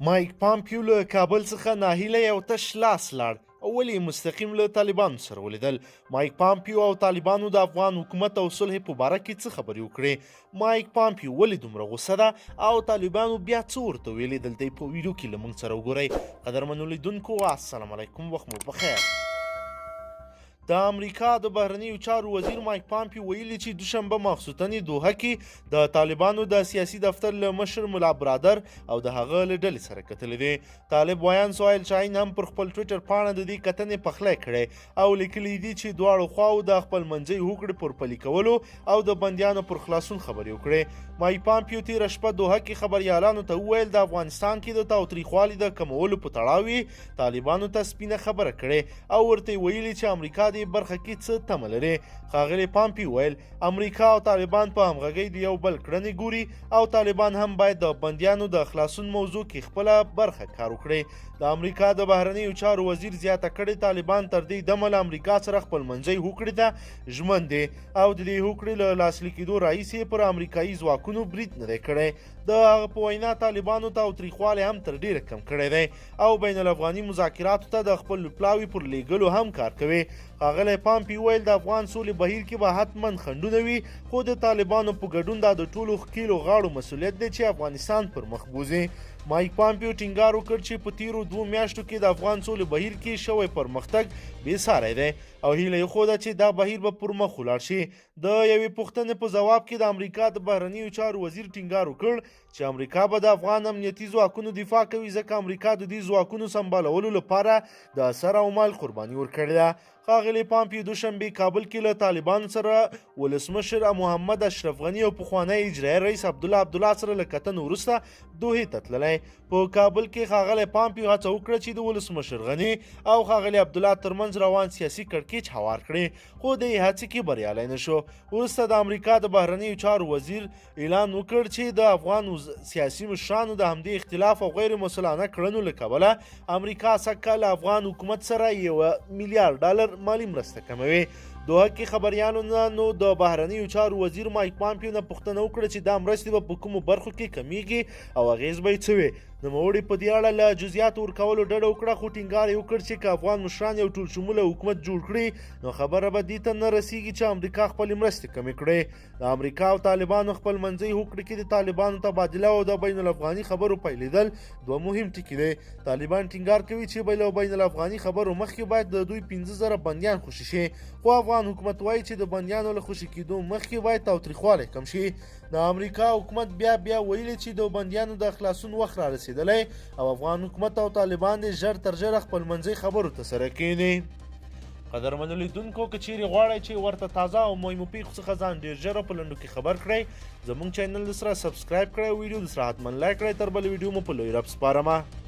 مایک پامپیو له کابل څخه ناهیلی او تش لاس لاړ او ولې مستقیم له طالبانو سره ولیدل. مایک پامپیو او طالبانو د افغان حکومت او صلح په باره کې څه خبرې وکړې؟ مایک پامپیو ولې دومره غوسه ده او طالبانو بیا څه ورته ویلي؟ دلته په ویډیو کې له موږ سره وګورئ. قدرمنو لیدونکو السلام علیکم، وخت مو بخیر. د امریکا د بهرنیو چارو وزیر مایک پامپیو ویلي چې دوشنبه ماخوستن دوحه کې د طالبانو د سیاسي دفتر له مشر ملا برادر او د هغه له ډلې سره کتلې دي. طالب ویان سهیل شاهین هم پر خپل ټویټر پاڼه د دې کتنې پخلی کړی او لیکلي دي چې دواړو خواو د خپل منځي هوکړې پر پلي کولو او د بندیانو پر خلاصون خبرې وکړې. مایک پامپیو تېره شپه دوحه کې خبریالانو ته وویل د افغانستان کې د تاوتریخوالي د کمولو په تړاو طالبانو ته سپینه خبره کړې او ورته ویلي چې امریکا دې برخه کې څه تمه لري. ښاغلي پامپیو ویل امریکا او طالبان په همغږۍ د یو بل کړنې ګوري او طالبان هم باید د بندیانو د خلاصون موضوع کې خپله برخه کار وکړي. د امریکا د بهرنیو چارو وزیر زیاته کړې طالبان تر دې دمه له امریکا سره خپل منځي هوکړې ته ژمن دي او د دې هوکړې له لاسلیک کېدو راهیسې پر امریکایي ځواکونو برید نه دی کړی. د هغه په وینا طالبانو تاوتریخوالی هم تر ډیره کم کړی دی او بین الافغاني مذاکراتو ته د خپل پلاوي پر لیږلو هم کار کوي. ښاغلی پامپیو ویل د افغان سولې بهیر کې به حتما خنډونه وي، خو د طالبانو په ګډون دا د ټولو ښکیلو غاړو مسؤلیت دی چې افغانستان پر مخ بوځي. مایک پامپیو ټینګار وکړ چې په تیرو 2 میاشتو کې د افغان سولې بهیر کې شوی پرمختګ بېساری دی او هیله یې ښوده چې دا بهیر به پر مخ ولاړ شي. د یوې پوښتنې په ځواب کې د امریکا د بهرنیو چارو وزیر ټینګار وکړ چې امریکا به د افغان امنیتي ځواکونو دفاع کوي ځکه امریکا د دې ځواکونو سمبالولو لپاره د سر او مال قرباني ورکړې ده. ښاغلي پامپیو دوشنبې کابل کې له طالبانو سره ولسمشر محمد اشرف غني او پخوانی اجرایي رئیس عبدالله سره له کتنو وروسته دوحې ته تللی. په کابل کې ښاغلی پامپیو هڅه وکړه چې د ولسمشر غني او ښاغلي عبدالله ترمنځ روان سیاسي کړکېچ هوار کړي، خو د دې هڅې کې بریالی نه شو. وروسته د امریکا د بهرنیو چارو وزیر اعلان وکړ چې د افغان سیاسي مشرانو د همدې اختلاف او غیر مسؤلانه کړنو له کبله امریکا سږ کال افغان حکومت سره $1 میلیارډ مالي مرسته کوي. دوحه کې خبریانو نو د بهرنیو چارو وزیر مایک پامپیو نه پوښتنه وکړه چې دا مرستې به په کومو برخو کې کمیږي او اغیز به یې څه وي. نوموړي په دې اړه له جزئیاتو ورکولو ډډه وکړه، خو ټینګار یې وکړ چې که افغان مشران یو ټول شموله حکومت جوړ کړي نو خبره به دې ته نه رسیږي چې امریکا خپلې مرستې کمې کړي. د امریکا او طالبانو خپل منځي هوکړې کې د طالبانو تبادله او د بین الافغاني خبرو پیلېدل 2 مهم ټکي دي. طالبان ټینګار کوي چې بین الافغاني خبرو مخکې باید د دوی 15,000 بندیان خوشي شي، خو افغان حکومت وایي چې د بندیانو له خوشي کېدو مخکې باید تاوتریخوالی کم شي. د امریکا حکومت بیا ویلي چې د بندیانو د خلاصون وخت را رسېدلی او افغان حکومت او طالبان دې ژر تر ژره خپل منځي خبرو ته سره کښېني. قدرمنو لیدونکو که چیرې غواړئ چې ورته تازه او مهمو پیښو څخه ځان ډېر ژر په لنډو کې خبر کړئ، زموږ چینل سره سبسکرایب کړئ او ویډیو سره حتما لایک کړئ. تر بلې ویډیو مو په لوی رب سپارمه.